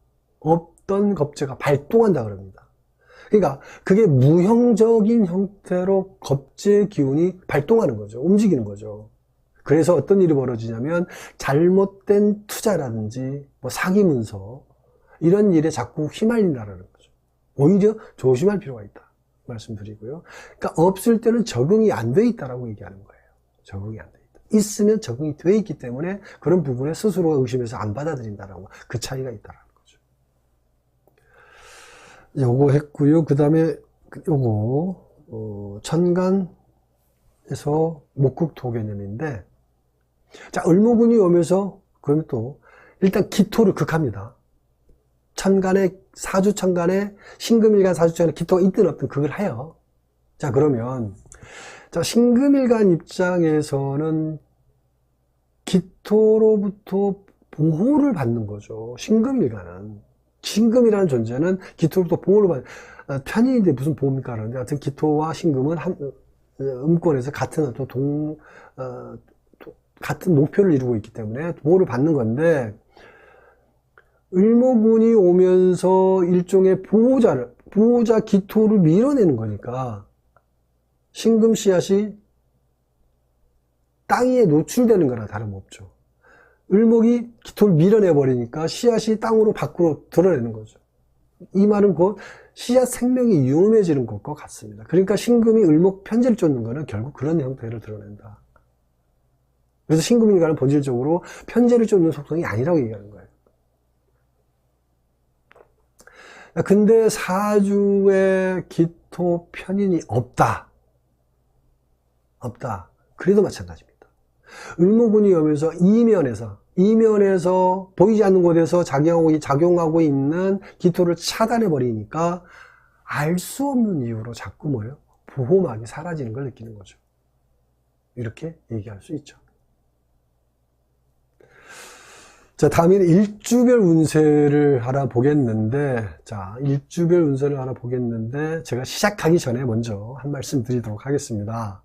S1: 없던 겁재가 발동한다 그럽니다. 그러니까 그게 무형적인 형태로 겁재 기운이 발동하는 거죠. 움직이는 거죠. 그래서 어떤 일이 벌어지냐면 잘못된 투자라든지 뭐 사기 문서 이런 일에 자꾸 휘말린다라는 거죠. 오히려 조심할 필요가 있다 말씀드리고요. 그러니까 없을 때는 적응이 안 돼 있다라고 얘기하는 거예요. 적응이 안 돼 있다. 있으면 적응이 돼 있기 때문에 그런 부분에 스스로가 의심해서 안 받아들인다라고 그 차이가 있다라는 거죠. 요거 했고요. 그 다음에 요거 천간에서 목국토 개념인데, 자 을목운이 오면서 그러면 또 일단 기토를 극합니다. 천간에 사주천간에 신금일간 사주천간에 기토가 있든 없든 극을 해요. 자 그러면 자 신금일간 입장에서는 기토로부터 보호를 받는 거죠. 신금이라는 존재는 기토로부터 보호를 받는 편인인데 무슨 보호입니까? 그러는데 하여튼 기토와 신금은 음권에서 같은 같은 목표를 이루고 있기 때문에 보호를 받는 건데, 을목운이 오면서 일종의 보호자 기토를 밀어내는 거니까 신금 씨앗이 땅 위에 노출되는 거나 다름없죠. 을목이 기토를 밀어내 버리니까 씨앗이 땅으로 밖으로 드러내는 거죠. 이 말은 곧 씨앗 생명이 위험해지는 것과 같습니다. 그러니까 신금이 을목 편제를 쫓는 거는 결국 그런 형태를 드러낸다. 그래서 신금인간은 본질적으로 편제를 쫓는 속성이 아니라고 얘기하는 거예요. 근데 사주에 기토 편인이 없다. 그래도 마찬가지입니다. 을목운이 오면서 이면에서 보이지 않는 곳에서 작용하고 있는 기토를 차단해 버리니까 알 수 없는 이유로 자꾸 뭐예요? 보호막이 사라지는 걸 느끼는 거죠. 이렇게 얘기할 수 있죠. 자, 다음에는 일주별 운세를 알아보겠는데, 제가 시작하기 전에 먼저 한 말씀 드리도록 하겠습니다.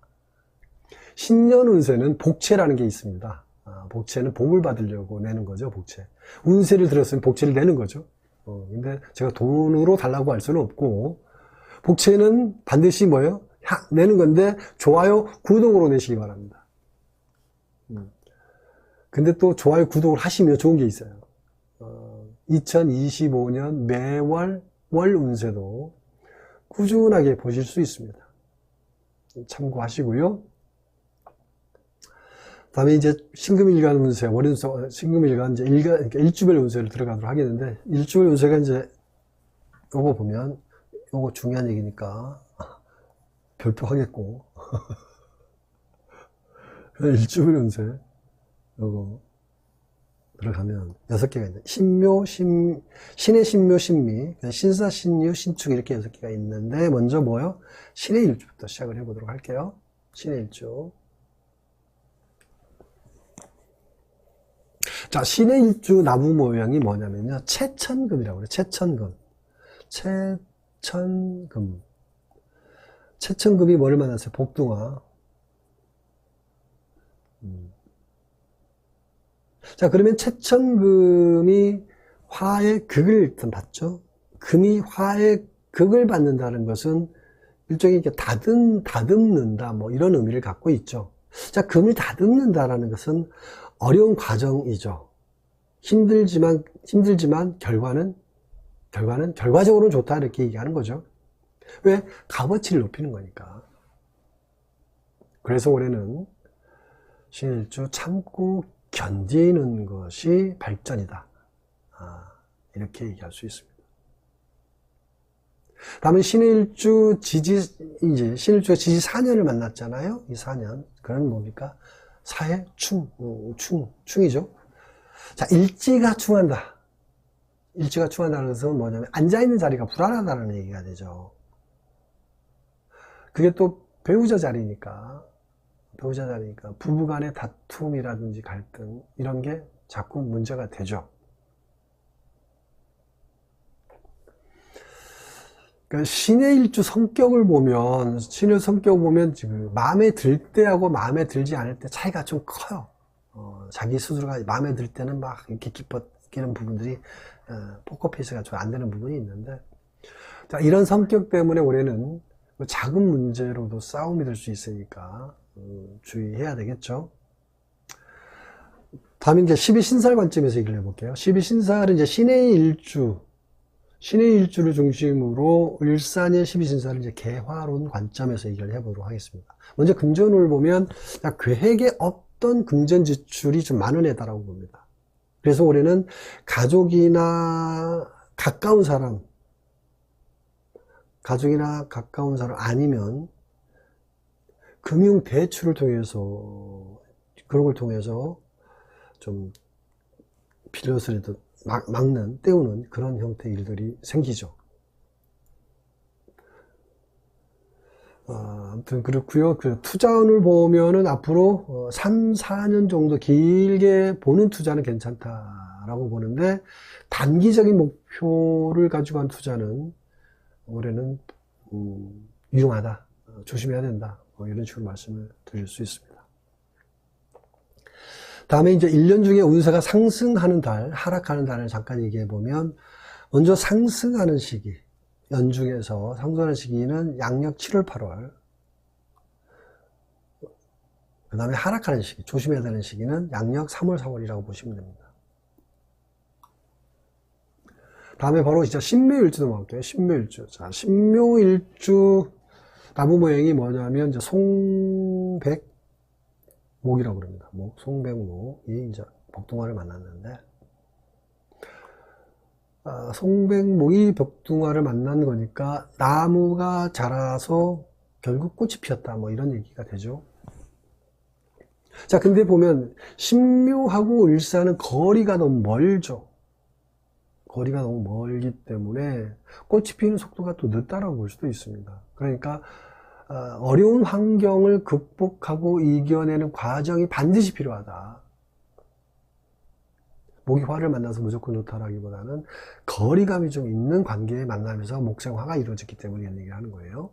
S1: 신년 운세는 복채라는 게 있습니다. 복채는 복을 받으려고 내는 거죠, 복채. 운세를 들었으면 복채를 내는 거죠. 근데 제가 돈으로 달라고 할 수는 없고, 복채는 반드시 뭐예요? 내는 건데, 좋아요, 구독으로 내시기 바랍니다. 근데 또 좋아요, 구독을 하시면 좋은 게 있어요. 2025년 매월 월 운세도 꾸준하게 보실 수 있습니다. 참고하시고요. 다음에 이제 신금일간 운세, 신금일간 이제 일주별 운세를 들어가도록 하겠는데, 일주별 운세가 이제 요거 보면 요거 중요한 얘기니까 별도 하겠고 일주별 운세 요거 들어가면 6개가 있는데, 신의 신묘, 신미, 신사, 신유, 신축 이렇게 6개가 있는데, 먼저 뭐요? 신의 일주부터 시작을 해보도록 할게요. 신의 일주. 자, 신의 일주 나무 모양이 뭐냐면요, 채천금이라고 그래요. 채천금이 뭐를 만났어요? 복둥아. 자, 그러면 채천금이 화의 극을 일단 받죠. 금이 화의 극을 받는다는 것은 일종의 다듬는다, 뭐 이런 의미를 갖고 있죠. 자, 금을 다듬는다라는 것은 어려운 과정이죠. 힘들지만 결과적으로는 좋다, 이렇게 얘기하는 거죠. 왜? 값어치를 높이는 거니까. 그래서 올해는 신일주 참고 견디는 것이 발전이다. 이렇게 얘기할 수 있습니다. 다음은 신일주 신일주가 지지 4년을 만났잖아요. 이 4년. 그건 뭡니까? 사해 충이죠. 자, 일지가 충한다. 일지가 충한다는 것은 뭐냐면, 앉아있는 자리가 불안하다는 얘기가 되죠. 그게 또 배우자 자리니까 부부 간의 다툼이라든지 갈등 이런 게 자꾸 문제가 되죠. 그러니까 신의 일주 성격을 보면 지금 마음에 들 때하고 마음에 들지 않을 때 차이가 좀 커요. 자기 스스로가 마음에 들 때는 막 이렇게 기뻐지는 부분들이 포커페이스가 좀 안 되는 부분이 있는데, 자, 이런 성격 때문에 올해는 작은 문제로도 싸움이 될 수 있으니까 주의해야 되겠죠. 다음에 이제 12신살 관점에서 얘기를 해볼게요. 12신살은 이제 신의 일주를 중심으로 을사년 12신살을 이제 개화론 관점에서 얘기를 해보도록 하겠습니다. 먼저 금전운을 보면 계획에 어떤 금전 지출이 좀 많은 해다라고 봅니다. 그래서 올해는 가족이나 가까운 사람 아니면 금융 대출을 통해서, 그런 걸 통해서 좀 빌려서라도 때우는 그런 형태의 일들이 생기죠. 아무튼 그렇고요. 그 투자운을 보면은 앞으로 3, 4년 정도 길게 보는 투자는 괜찮다라고 보는데, 단기적인 목표를 가지고 한 투자는 올해는 위험하다, 조심해야 된다, 이런 식으로 말씀을 드릴 수 있습니다. 다음에 이제 1년 중에 운세가 상승하는 달, 하락하는 달을 잠깐 얘기해 보면, 먼저 상승하는 시기, 연중에서 상승하는 시기는 양력 7월, 8월. 그 다음에 하락하는 시기, 조심해야 되는 시기는 양력 3월, 4월이라고 보시면 됩니다. 다음에 바로 이제 신묘일주 넘어갈게요. 신묘일주. 자, 신묘일주 나무 모양이 뭐냐면 이제 송백목이라고 그럽니다. 송백목이 이제 복숭아를 만났는데, 송백목이 복숭아를 만난 거니까 나무가 자라서 결국 꽃이 피었다, 이런 얘기가 되죠. 자, 근데 보면 신묘하고 을사는 거리가 너무 멀죠. 거리가 너무 멀기 때문에 꽃이 피는 속도가 또 늦다라고 볼 수도 있습니다. 그러니까 어려운 환경을 극복하고 이겨내는 과정이 반드시 필요하다. 목이 화를 만나서 무조건 좋다라기보다는 거리감이 좀 있는 관계에 만나면서 목생화가 이루어졌기 때문에 이런 얘기를 하는 거예요.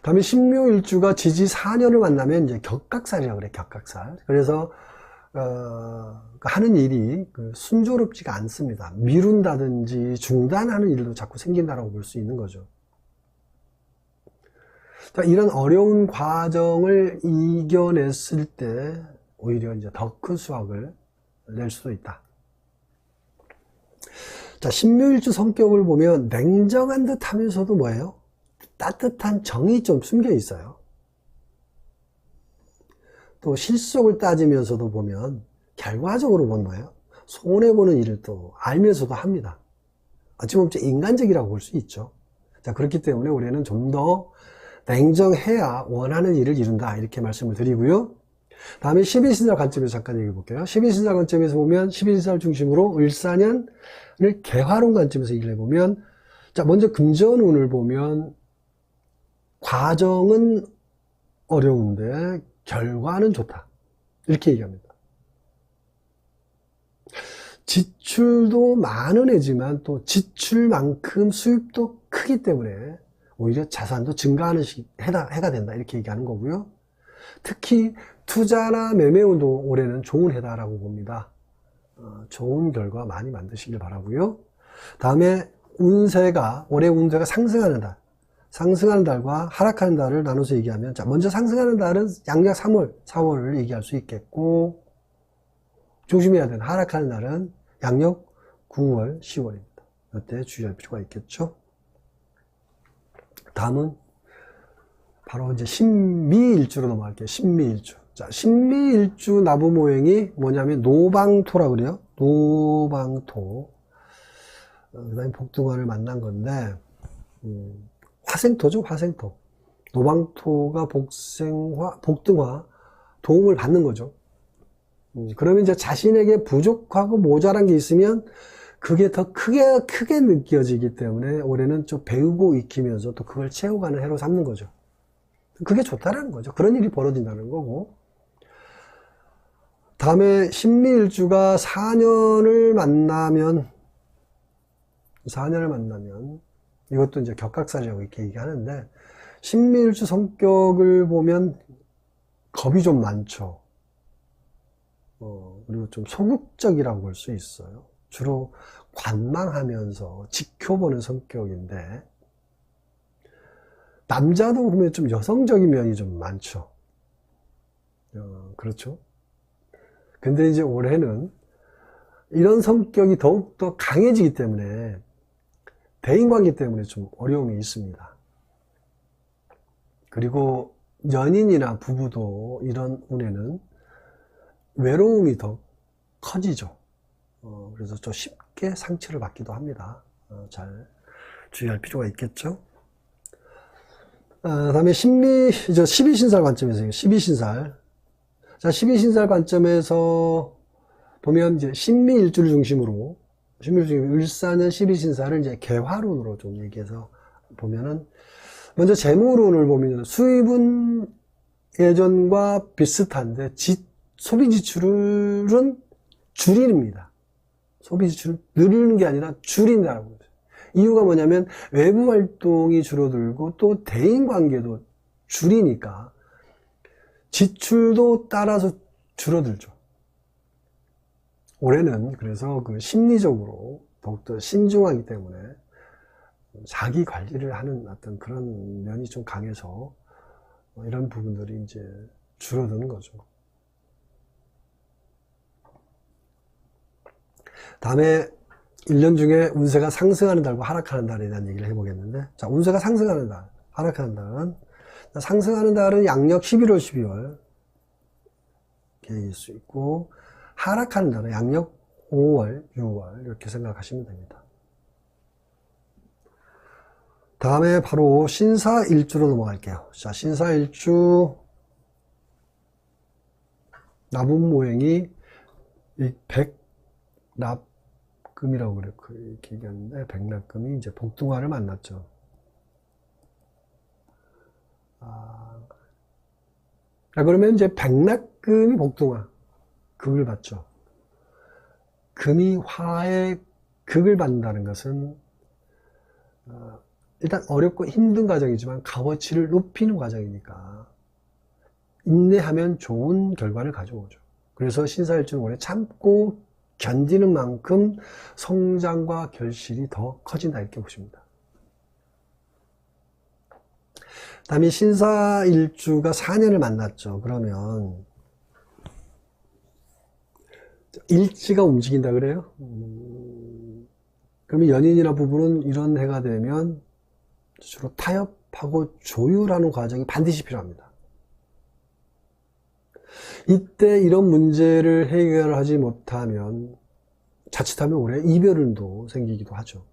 S1: 다음에 신묘일주가 지지 4년을 만나면 이제 격각살이라고 그래, 격각살. 그래서 하는 일이 순조롭지가 않습니다. 미룬다든지 중단하는 일도 자꾸 생긴다라고 볼 수 있는 거죠. 자, 이런 어려운 과정을 이겨냈을 때 오히려 이제 더 큰 수확을 낼 수도 있다. 자, 신묘일주 성격을 보면 냉정한 듯 하면서도 뭐예요? 따뜻한 정이 좀 숨겨 있어요. 또 실속을 따지면서도 보면 결과적으로 보는 거예요. 손해보는 일을 또 알면서도 합니다. 어찌 보면 인간적이라고 볼 수 있죠. 자, 그렇기 때문에 올해는 좀 더 냉정해야 원하는 일을 이룬다, 이렇게 말씀을 드리고요. 다음에 12신살 관점에서 잠깐 얘기해 볼게요. 12신살 관점에서 보면 12신살 중심으로 을사년을 개화론 관점에서 얘기를 해보면, 자, 먼저 금전운을 보면 과정은 어려운데 결과는 좋다, 이렇게 얘기합니다. 지출도 많은 애지만 또 지출만큼 수입도 크기 때문에 오히려 자산도 증가하는 해가 된다, 이렇게 얘기하는 거고요. 특히 투자나 매매운도 올해는 좋은 해다라고 봅니다. 좋은 결과 많이 만드시길 바라고요. 다음에 올해 운세가 상승하는 달, 상승하는 달과 하락하는 달을 나눠서 얘기하면, 자, 먼저 상승하는 달은 양력 3월, 4월을 얘기할 수 있겠고, 조심해야 되는 하락하는 달은 양력 9월, 10월입니다. 이때 주의할 필요가 있겠죠. 다음은 바로 이제 신미일주로 넘어갈게요. 신미일주. 자, 신미일주 나무 모양이 뭐냐면 노방토라고 그래요. 노방토. 그 다음에 복숭아를 만난 건데, 화생토죠, 화생토. 노방토가 복등화, 도움을 받는 거죠. 그러면 이제 자신에게 부족하고 모자란 게 있으면 그게 더 크게 느껴지기 때문에 올해는 좀 배우고 익히면서 또 그걸 채워가는 해로 삼는 거죠. 그게 좋다라는 거죠. 그런 일이 벌어진다는 거고. 다음에 신미일주가 4년을 만나면 이것도 이제 격각살이라고 이렇게 얘기하는데, 신미일주 성격을 보면 겁이 좀 많죠. 그리고 좀 소극적이라고 볼 수 있어요. 주로 관망하면서 지켜보는 성격인데, 남자도 보면 좀 여성적인 면이 좀 많죠. 그렇죠. 근데 이제 올해는 이런 성격이 더욱더 강해지기 때문에 대인관계 때문에 좀 어려움이 있습니다. 그리고 연인이나 부부도 이런 운에는 외로움이 더 커지죠. 그래서 좀 쉽게 상처를 받기도 합니다. 잘 주의할 필요가 있겠죠. 다음에 12신살 관점에서 12신살. 자, 12신살 관점에서 보면 이제 신미일주를 중심으로 을사년 12신살을 이제 개화론으로 좀 얘기해서 보면은 먼저 재물운을 보면 수입은 예전과 비슷한데 소비 지출은 줄입니다. 소비 지출을 늘리는 게 아니라 줄인다라고 해요. 이유가 뭐냐면 외부 활동이 줄어들고 또 대인 관계도 줄이니까 지출도 따라서 줄어들죠. 올해는 그래서 그 심리적으로 더욱더 신중하기 때문에 자기 관리를 하는 어떤 그런 면이 좀 강해서 이런 부분들이 이제 줄어드는 거죠. 다음에 1년 중에 운세가 상승하는 달과 하락하는 달에 대한 얘기를 해보겠는데, 자, 운세가 상승하는 달, 하락하는 달은, 상승하는 달은 양력 11월, 12월 계획일 수 있고, 하락하는 달은 양력 5월, 6월 이렇게 생각하시면 됩니다. 다음에 바로 신사일주로 넘어갈게요. 자, 신사일주 나분모행이 백납금이라고 이렇게 얘기하는데, 백납금이 이제 복둥화를 만났죠. 그러면 이제 백납금이 복둥화 극을 받죠. 금이 화의 극을 받는다는 것은 일단 어렵고 힘든 과정이지만 값어치를 높이는 과정이니까 인내하면 좋은 결과를 가져오죠. 그래서 신사일주는 올해 참고 견디는 만큼 성장과 결실이 더 커진다 이렇게 보십니다. 다음에 신사일주가 4년을 만났죠. 그러면 일지가 움직인다 그래요? 그러면 연인이나 부부는 이런 해가 되면 주로 타협하고 조율하는 과정이 반드시 필요합니다. 이때 이런 문제를 해결하지 못하면 자칫하면 올해 이별운도 생기기도 하죠.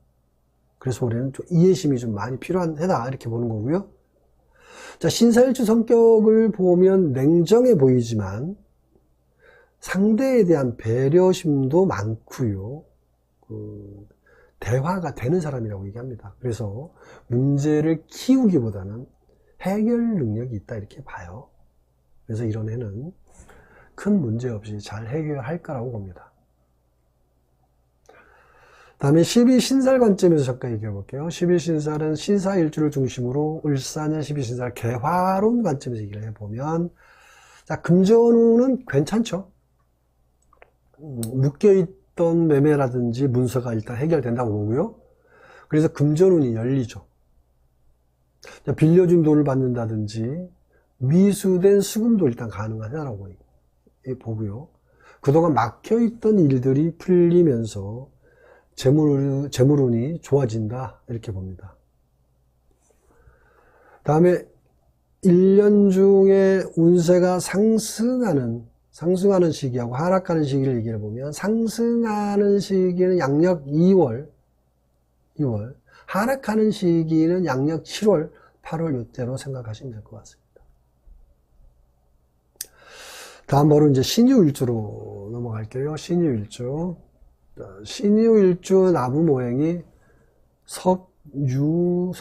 S1: 그래서 올해는 좀 이해심이 좀 많이 필요한 해다 이렇게 보는 거고요. 자, 신사일주 성격을 보면 냉정해 보이지만 상대에 대한 배려심도 많고요. 대화가 되는 사람이라고 얘기합니다. 그래서 문제를 키우기보다는 해결 능력이 있다 이렇게 봐요. 그래서 이런 해는 큰 문제 없이 잘 해결할 거라고 봅니다. 다음에 12신살 관점에서 잠깐 얘기해 볼게요. 12신살은 신사일주를 중심으로 을사년 12신살 개화론 관점에서 얘기를 해보면, 자, 금전운은 괜찮죠. 묶여있던 매매라든지 문서가 일단 해결된다고 보고요. 그래서 금전운이 열리죠. 빌려준 돈을 받는다든지 미수된 수금도 일단 가능하다라고 보고요. 그동안 막혀있던 일들이 풀리면서 재물운이 좋아진다 이렇게 봅니다. 다음에 1년 중에 운세가 상승하는 시기하고 하락하는 시기를 얘기해 보면, 상승하는 시기는 양력 2월, 하락하는 시기는 양력 7월, 8월 이때로 생각하시면 될 것 같습니다. 다음 바로 이제 신유일주로 넘어갈게요. 신유일주 나부모행이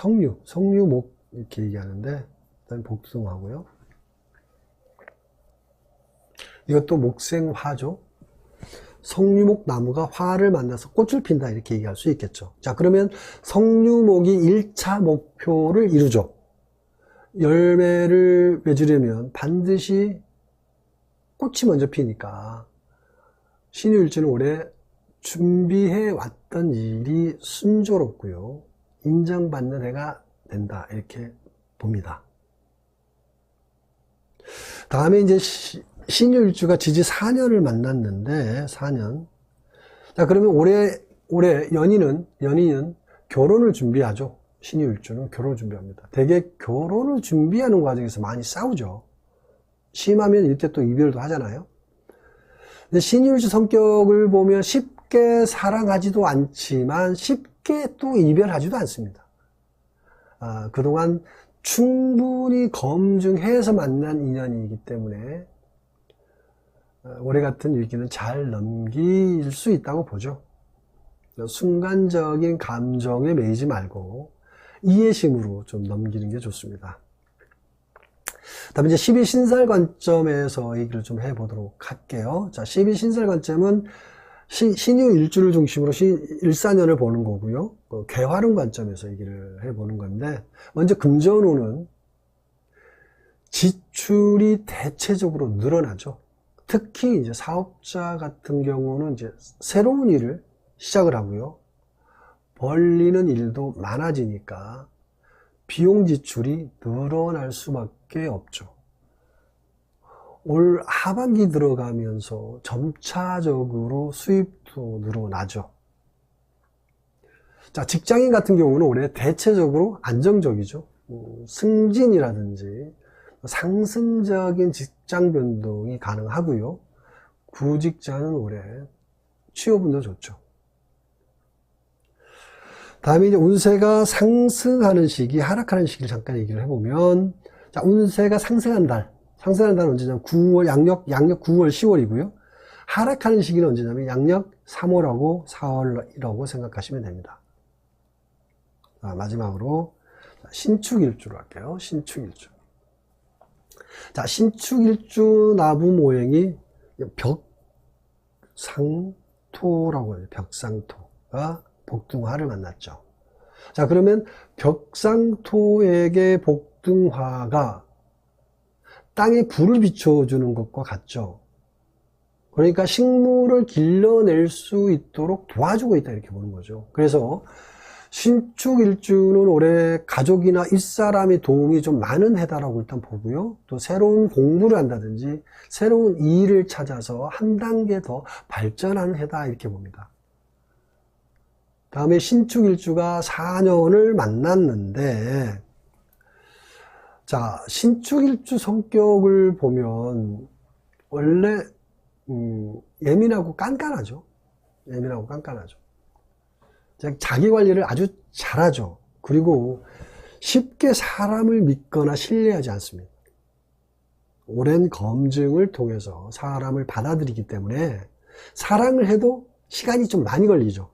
S1: 석유목 이렇게 얘기하는데, 일단 복숭아고요. 이것도 목생화죠. 석류목 나무가 화를 만나서 꽃을 핀다 이렇게 얘기할 수 있겠죠. 자, 그러면 석류목이 1차 목표를 이루죠. 열매를 맺으려면 반드시 꽃이 먼저 피니까 신유일주는 올해 준비해 왔던 일이 순조롭고요, 인정받는 해가 된다 이렇게 봅니다. 다음에 이제 신유일주가 지지 4년을 만났는데, 4년. 자, 그러면 올해 연인은 결혼을 준비하죠. 신유일주는 결혼을 준비합니다. 대개 결혼을 준비하는 과정에서 많이 싸우죠. 심하면 이때 또 이별도 하잖아요. 근데 신유일주 성격을 보면 쉽게 사랑하지도 않지만 쉽게 또 이별하지도 않습니다. 그동안 충분히 검증해서 만난 인연이기 때문에 올해 같은 위기는 잘 넘길 수 있다고 보죠. 순간적인 감정에 매이지 말고 이해심으로 좀 넘기는 게 좋습니다. 다음에 이제 12신살 관점에서 얘기를 좀 해보도록 할게요. 자, 12신살 관점은 신유 일주를 중심으로 일사년을 보는 거고요. 개화론 관점에서 얘기를 해보는 건데, 먼저 금전운은 지출이 대체적으로 늘어나죠. 특히 이제 사업자 같은 경우는 이제 새로운 일을 시작을 하고요. 벌리는 일도 많아지니까 비용 지출이 늘어날 수밖에 없죠. 올 하반기 들어가면서 점차적으로 수입도 늘어나죠. 자, 직장인 같은 경우는 올해 대체적으로 안정적이죠. 승진이라든지 상승적인 직장 변동이 가능하고요. 구직자는 올해 취업운도 좋죠. 다음에 이제 운세가 상승하는 시기, 하락하는 시기를 잠깐 얘기를 해보면, 자, 운세가 상승하는 달은 언제냐면 9월, 양력 9월, 10월이고요. 하락하는 시기는 언제냐면 양력 3월하고 4월이라고 생각하시면 됩니다. 자, 마지막으로 신축일주로 할게요. 신축일주. 자, 신축일주 나부 모형이 벽상토라고 해요. 벽상토가 복등화를 만났죠. 자, 그러면 벽상토에게 복등화가 땅에 불을 비춰주는 것과 같죠. 그러니까 식물을 길러낼 수 있도록 도와주고 있다, 이렇게 보는 거죠. 그래서 신축일주는 올해 가족이나 윗사람의 도움이 좀 많은 해다라고 일단 보고요. 또 새로운 공부를 한다든지 새로운 일을 찾아서 한 단계 더 발전하는 해다, 이렇게 봅니다. 다음에 신축일주가 4년을 만났는데, 자, 신축일주 성격을 보면 원래 예민하고 깐깐하죠. 자기 관리를 아주 잘하죠. 그리고 쉽게 사람을 믿거나 신뢰하지 않습니다. 오랜 검증을 통해서 사람을 받아들이기 때문에 사랑을 해도 시간이 좀 많이 걸리죠.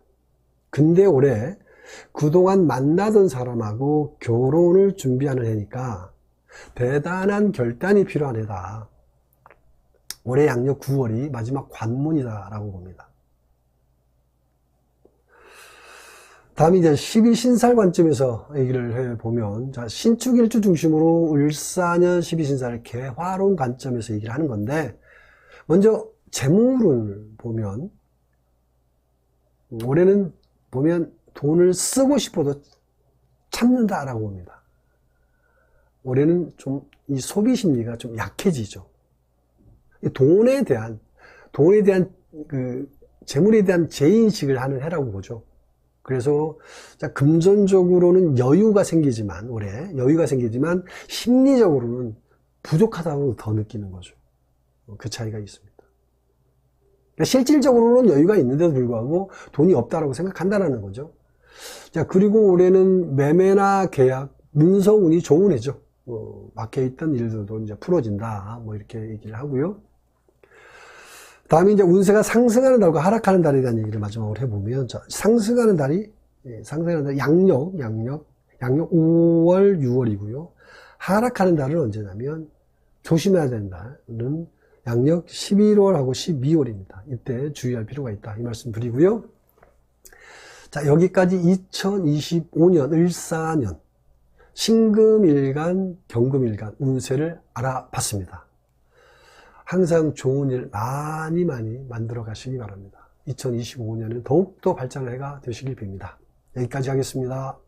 S1: 근데 올해 그동안 만나던 사람하고 결혼을 준비하는 해니까 대단한 결단이 필요한 해다. 올해 양력 9월이 마지막 관문이다 라고 봅니다. 다음 이제 12신살 관점에서 얘기를 해보면, 자, 신축일주 중심으로 을사년 12신살 개화론 관점에서 얘기를 하는 건데, 먼저 재물을 보면 올해는 돈을 쓰고 싶어도 참는다라고 봅니다. 올해는 좀 이 소비 심리가 좀 약해지죠. 돈에 대한 재물에 대한 재인식을 하는 해라고 보죠. 그래서 자, 금전적으로는 여유가 생기지만 심리적으로는 부족하다고 더 느끼는 거죠. 그 차이가 있습니다. 그러니까 실질적으로는 여유가 있는데도 불구하고 돈이 없다라고 생각한다라는 거죠. 자, 그리고 올해는 매매나 계약, 문서운이 좋은 해죠. 막혀있던 일들도 이제 풀어진다. 이렇게 얘기를 하고요. 다음에 이제 운세가 상승하는 달과 하락하는 달에 대한 얘기를 마지막으로 해보면, 자, 상승하는 달이 양력 5월, 6월이고요. 하락하는 달은 언제냐면, 조심해야 되는 달은 양력 11월하고 12월입니다. 이때 주의할 필요가 있다. 이 말씀 드리고요. 자, 여기까지 2025년 을사년 신금일간, 경금일간 운세를 알아봤습니다. 항상 좋은 일 많이 만들어 가시기 바랍니다. 2025년은 더욱더 발전의 해가 되시길 빕니다. 여기까지 하겠습니다.